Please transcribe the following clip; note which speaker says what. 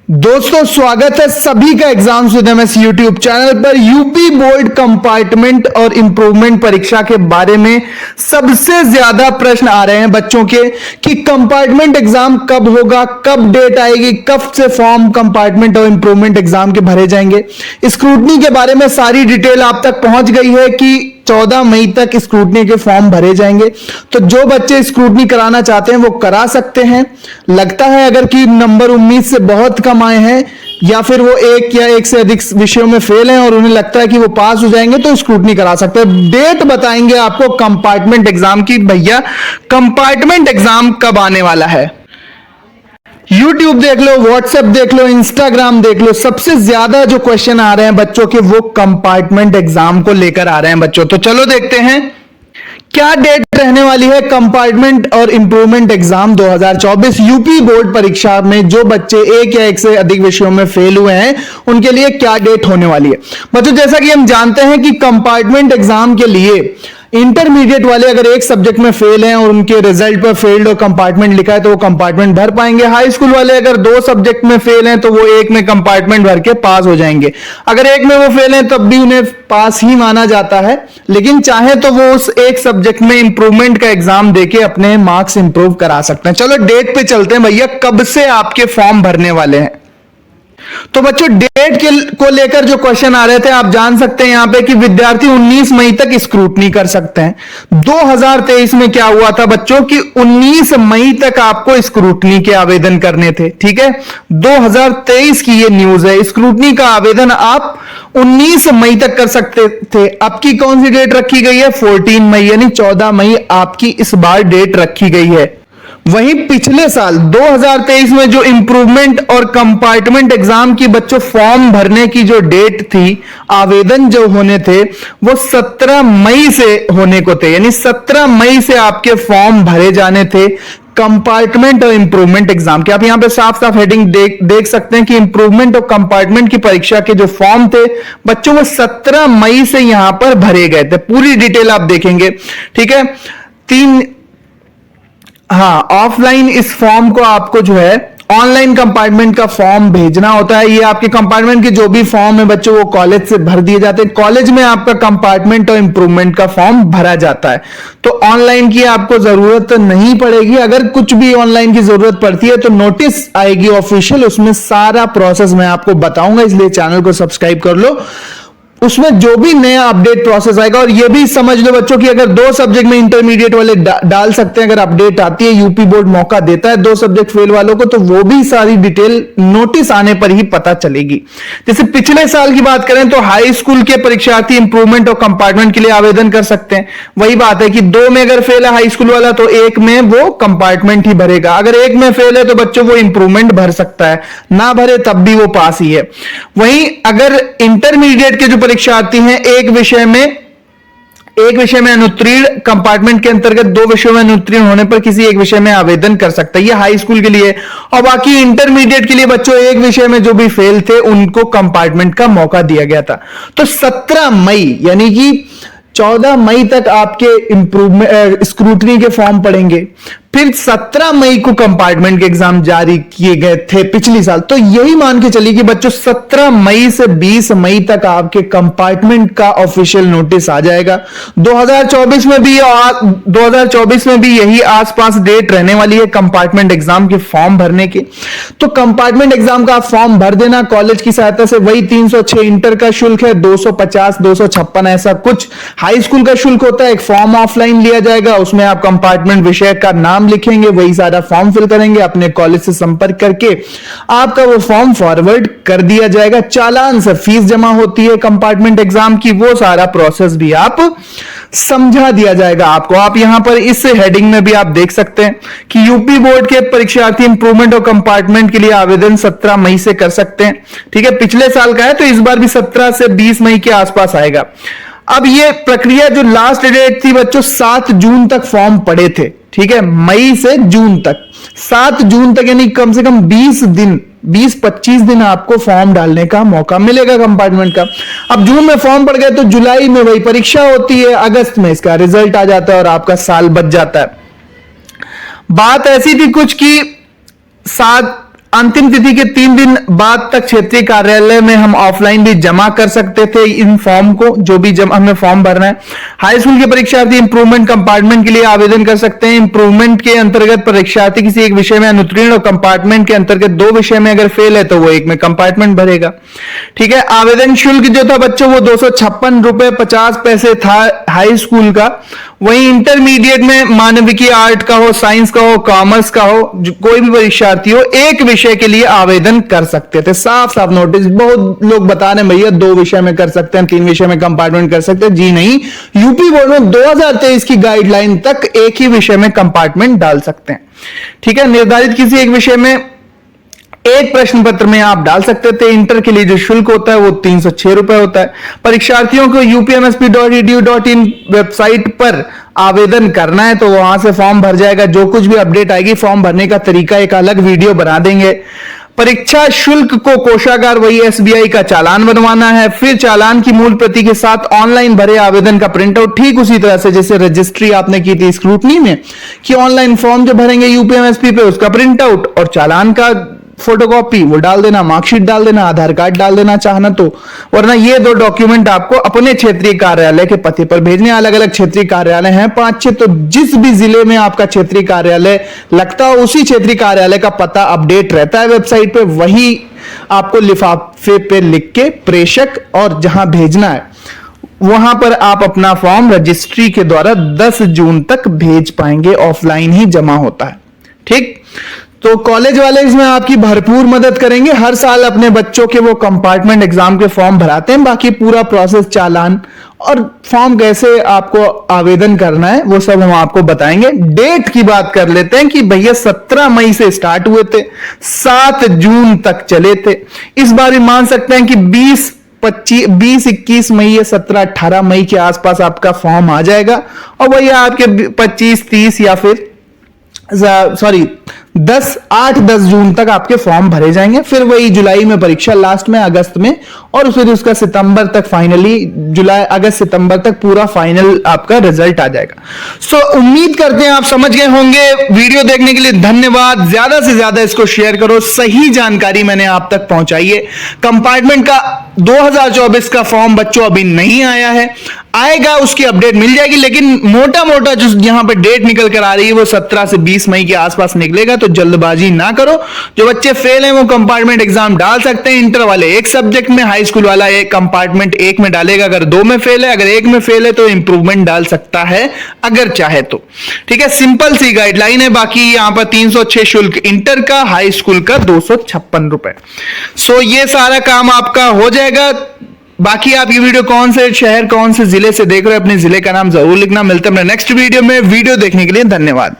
Speaker 1: दोस्तों स्वागत है सभी का exams with MS YouTube channel पर। यूपी बोर्ड कंपार्टमेंट और इंप्रूवमेंट परीक्षा के बारे में सबसे ज्यादा प्रश्न आ रहे हैं बच्चों के कि कंपार्टमेंट एग्जाम कब होगा, कब डेट आएगी, कब से फॉर्म कंपार्टमेंट और इंप्रूवमेंट एग्जाम के भरे जाएंगे। स्क्रूटनी के बारे में सारी डिटेल आप तक पहुंच गई है कि 14 मई तक स्क्रूटनी के फॉर्म भरे जाएंगे। तो जो बच्चे स्क्रूटनी कराना चाहते हैं वो करा सकते हैं। लगता है अगर कि नंबर उम्मीद से बहुत कम आए हैं या फिर वो एक या एक से अधिक विषयों में फेल हैं और उन्हें लगता है कि वो पास हो जाएंगे तो स्क्रूटनी करा सकते हैं। डेट बताएंगे आपको कंपार्टमेंट एग्जाम की। भैया कंपार्टमेंट एग्जाम कब आने वाला है? YouTube देख लो, WhatsApp देख लो, Instagram देख लो, सबसे ज्यादा जो क्वेश्चन आ रहे हैं बच्चों के वो कंपार्टमेंट एग्जाम को लेकर आ रहे हैं बच्चों। तो चलो देखते हैं क्या डेट रहने वाली है कंपार्टमेंट और इंप्रूवमेंट एग्जाम 2024 यूपी बोर्ड परीक्षा में। जो बच्चे एक या एक से अधिक विषयों में फेल हुए हैं उनके लिए क्या डेट होने वाली है बच्चों। जैसा कि हम जानते हैं कि कंपार्टमेंट एग्जाम के लिए इंटरमीडिएट वाले अगर एक सब्जेक्ट में फेल हैं और उनके रिजल्ट पर फेल्ड और कंपार्टमेंट लिखा है तो वो कंपार्टमेंट भर पाएंगे। हाई स्कूल वाले अगर 2 सब्जेक्ट में फेल हैं तो वो एक में कंपार्टमेंट भर के पास हो जाएंगे। अगर एक में वो फेल हैं तब भी उन्हें पास ही माना जाता है, लेकिन चाहे तो वो उस एक सब्जेक्ट में इंप्रूवमेंट का एग्जाम देके अपने मार्क्स इंप्रूव करा सकते हैं। चलो डेट पे चलते हैं भैया, कब से आपके फॉर्म भरने वाले हैं। तो बच्चों डेट को लेकर जो क्वेश्चन आ रहे थे आप जान सकते हैं यहां पे कि विद्यार्थी 19 मई तक स्क्रूटनी कर सकते हैं। 2023 में क्या हुआ था बच्चों कि 19 मई तक आपको स्क्रूटनी के आवेदन करने थे। ठीक है, 2023 की ये न्यूज है। स्क्रूटनी का आवेदन आप 19 मई तक कर सकते थे। अब की कौन सी डेट रखी गई है? 14 मई, यानी 14 मई आपकी इस बार डेट रखी गई है। वहीं पिछले साल 2023 में जो इंप्रूवमेंट और कंपार्टमेंट एग्जाम की बच्चों फॉर्म भरने की जो डेट थी, आवेदन जो होने थे वो 17 मई से होने को थे, यानी 17 मई से आपके फॉर्म भरे जाने थे कंपार्टमेंट और इंप्रूवमेंट एग्जाम के। आप यहां पे साफ साफ हेडिंग देख सकते हैं कि इंप्रूवमेंट और कंपार्टमेंट की परीक्षा के जो फॉर्म थे बच्चों वो 17 मई से यहां पर भरे गए थे। पूरी डिटेल आप देखेंगे। ठीक है, ऑफलाइन इस फॉर्म को आपको जो है ऑनलाइन कंपार्टमेंट का फॉर्म भेजना होता है। ये आपके कंपार्टमेंट के जो भी फॉर्म है बच्चों वो कॉलेज से भर दिए जाते हैं। कॉलेज में आपका कंपार्टमेंट और इंप्रूवमेंट का फॉर्म भरा जाता है। तो ऑनलाइन की आपको जरूरत नहीं पड़ेगी। अगर कुछ भी ऑनलाइन की जरूरत पड़ती है तो नोटिस आएगी ऑफिशियल, उसमें सारा प्रोसेस मैं आपको बताऊंगा, इसलिए चैनल को सब्सक्राइब कर लो। उसमें जो भी नया अपडेट प्रोसेस आएगा, और ये भी समझ लो बच्चों कि अगर 2 सब्जेक्ट में इंटरमीडिएट वाले डाल सकते हैं, अगर अपडेट आती है, यूपी बोर्ड मौका देता है 2 सब्जेक्ट फेल वालों को, तो वो भी सारी डिटेल नोटिस आने पर ही पता चलेगी। जैसे पिछले साल की बात करें तो हाई स्कूल के परीक्षार्थी इंप्रूवमेंट और कंपार्टमेंट के लिए आवेदन कर सकते हैं। वही बात है कि 2 में अगर फेल है हाई स्कूल वाला तो 1 में वो कंपार्टमेंट ही भरेगा। अगर 1 में फेल है तो बच्चों वो इंप्रूवमेंट भर सकता है, ना भरे तब भी वो पास ही है। वहीं अगर इंटरमीडिएट के जो परीक्षार्थी हैं एक विषय में अनुत्तीर्ण, कंपार्टमेंट के अंतर्गत 2 विषयों में अनुत्तीर्ण होने पर किसी एक विषय में आवेदन कर सकता है। ये हाई स्कूल के लिए। और बाकी इंटरमीडिएट के लिए बच्चों एक विषय में जो भी फेल थे उनको कंपार्टमेंट का मौका दिया गया था। तो 17 मई यानी कि 14 मई तक आपके इंप्रूवमेंट स्क्रूटनी के फॉर्म पड़ेंगे। फिर 17 मई को कंपार्टमेंट के एग्जाम जारी किए गए थे पिछले साल। तो यही मान के चलिए कि बच्चों 17 मई से 20 मई तक आपके कंपार्टमेंट का ऑफिशियल नोटिस आ जाएगा। 2024 में भी यही आसपास डेट रहने वाली है कंपार्टमेंट एग्जाम के फॉर्म भरने की। तो कंपार्टमेंट एग्जाम का आप फॉर्म भर देना कॉलेज की सहायता से। वही 306 इंटर का शुल्क है, 250 256 ऐसा कुछ हाई स्कूल का शुल्क होता है। एक फॉर्म ऑफलाइन लिया जाएगा, उसमें आप कंपार्टमेंट विषय का नाम लिखेंगे, वही सारा फॉर्म फिल करेंगे, अपने कॉलेज से संपर्क करके आपका वो फॉर्म फॉरवर्ड कर दिया जाएगा। चालान से फीस जमा होती है कंपार्टमेंट एग्जाम की, वो सारा प्रोसेस भी आप समझा दिया जाएगा आपको। आप यहां पर इस हेडिंग में भी आप देख सकते हैं कि यूपी बोर्ड के परीक्षार्थी इंप्रूवमेंट और कंपार्टमेंट के लिए आवेदन 17 मई से कर सकते हैं। ठीक है, पिछले साल का है तो इस बार भी 17 से 20 मई के आसपास आएगा। अब ये प्रक्रिया जो लास्ट डेट थी बच्चों 7 जून तक फॉर्म पड़े थे। ठीक है, मई से जून तक, 7 जून तक, यानी कम से कम 20-25 दिन आपको फॉर्म डालने का मौका मिलेगा कंपार्टमेंट का। अब जून में फॉर्म पड़ गए तो जुलाई में वही परीक्षा होती है, अगस्त में इसका रिजल्ट आ जाता है और आपका साल बच जाता है। बात ऐसी थी कुछ कि अंतिम तिथि के 3 दिन बाद तक क्षेत्रीय कार्यालय में हम ऑफलाइन भी जमा कर सकते थे इन फॉर्म को, जो भी हमें फॉर्म भरना है। हाई स्कूल के परीक्षार्थी इंप्रूवमेंट कंपार्टमेंट के लिए आवेदन कर सकते हैं। इंप्रूवमेंट के अंतर्गत परीक्षार्थी किसी एक विषय में अनुत्तीर्ण और कंपार्टमेंट के अंतर्गत 2 विषय में अगर फेल है तो वो एक में कंपार्टमेंट भरेगा। ठीक है, आवेदन शुल्क जो था बच्चों वो 256 रुपए 50 पैसे था हाई स्कूल का। वहीं इंटरमीडिएट में मानविकी, आर्ट का हो, साइंस का हो, कॉमर्स का हो, कोई भी परीक्षार्थी हो एक विषय के लिए आवेदन कर सकते थे। साफ साफ नोटिस, बहुत लोग बता रहे हैं भैया 2 विषय में कर सकते हैं, 3 विषय में कंपार्टमेंट कर सकते हैं। जी नहीं, यूपी बोर्ड में 2023 की गाइडलाइन तक एक ही विषय में कंपार्टमेंट डाल सकते हैं। ठीक है, निर्धारित किसी एक विषय में एक प्रश्न पत्र में आप डाल सकते थे। इंटर के लिए जो शुल्क होता है वो 306 रुपए होता है। परीक्षार्थियों को upmsp.edu.in वेबसाइट पर आवेदन करना है तो वहां से फॉर्म भर जाएगा। जो कुछ भी अपडेट आएगी फॉर्म भरने का तरीका एक अलग वीडियो बना देंगे। परीक्षा शुल्क को कोषागार वही एसबीआई का चालान बनवाना है, फिर चालान की मूल प्रति के साथ ऑनलाइन भरे आवेदन का प्रिंट आउट, ठीक उसी तरह से जैसे रजिस्ट्री आपने की थी स्क्रूटनी में कि ऑनलाइन फॉर्म जो भरेंगे यूपीएमएसपी पे उसका प्रिंट आउट और चालान का फोटोकॉपी वो डाल देना, मार्कशीट डाल देना, आधार कार्ड डाल देना चाहना तो, वरना ये 2 डॉक्यूमेंट आपको अपने क्षेत्रीय कार्यालय के पते पर भेजने। अलग अलग क्षेत्रीय कार्यालय हैं 5-6, तो जिस भी जिले में आपका क्षेत्रीय कार्यालय लगता हो उसी क्षेत्रीय कार्यालय का पता अपडेट रहता है वेबसाइट पे, वही आपको लिफाफे पे लिख के प्रेषक और जहां भेजना है वहां पर आप अपना फॉर्म रजिस्ट्री के द्वारा 10 जून तक भेज पाएंगे। ऑफलाइन ही जमा होता है। ठीक, तो कॉलेज वाले इसमें आपकी भरपूर मदद करेंगे। हर साल अपने बच्चों के वो कंपार्टमेंट एग्जाम के फॉर्म भराते हैं। बाकी पूरा प्रोसेस, चालान और फॉर्म कैसे आपको आवेदन करना है वो सब हम आपको बताएंगे। डेट की बात कर लेते हैं कि भैया 17 मई से स्टार्ट हुए थे, 7 जून तक चले थे। इस बार भी मान सकते हैं कि 20-21 मई या 17-18 मई के आसपास आपका फॉर्म आ जाएगा और भैया आपके 25-30 या फिर 8-10 जून तक आपके फॉर्म भरे जाएंगे। फिर वही जुलाई में परीक्षा, लास्ट में अगस्त में, और फिर उसका सितंबर तक फाइनली, जुलाई अगस्त सितंबर तक पूरा फाइनल आपका रिजल्ट आ जाएगा। सो उम्मीद करते हैं आप समझ गए होंगे। वीडियो देखने के लिए धन्यवाद। ज्यादा से ज्यादा इसको शेयर करो। सही जानकारी मैंने आप तक पहुंचाई है। कंपार्टमेंट का 2024 का फॉर्म बच्चों अभी नहीं आया है, आएगा, उसकी अपडेट मिल जाएगी, लेकिन मोटा मोटा जो यहां पे डेट निकल कर आ रही है वो 17 से 20 मई के आसपास निकलेगा। तो जल्दबाजी ना करो। जो बच्चे फेल हैं वो कंपार्टमेंट एग्जाम डाल सकते हैं। इंटर वाले एक सब्जेक्ट में, हाई स्कूल वाला एक कंपार्टमेंट एक में डालेगा अगर 2 में फेल है, अगर 1 में फेल है तो इंप्रूवमेंट डाल सकता है अगर चाहे तो। ठीक है, सिंपल सी गाइडलाइन है। बाकी यहां पर 306 शुल्क इंटर का, हाई स्कूल का 256 रुपए। सो ये सारा काम आपका हो जाएगा। बाकी आप ये वीडियो कौन से शहर, कौन से जिले से देख रहे हो, अपने जिले का नाम जरूर लिखना। मिलते हैं अपने नेक्स्ट वीडियो में। वीडियो देखने के लिए धन्यवाद।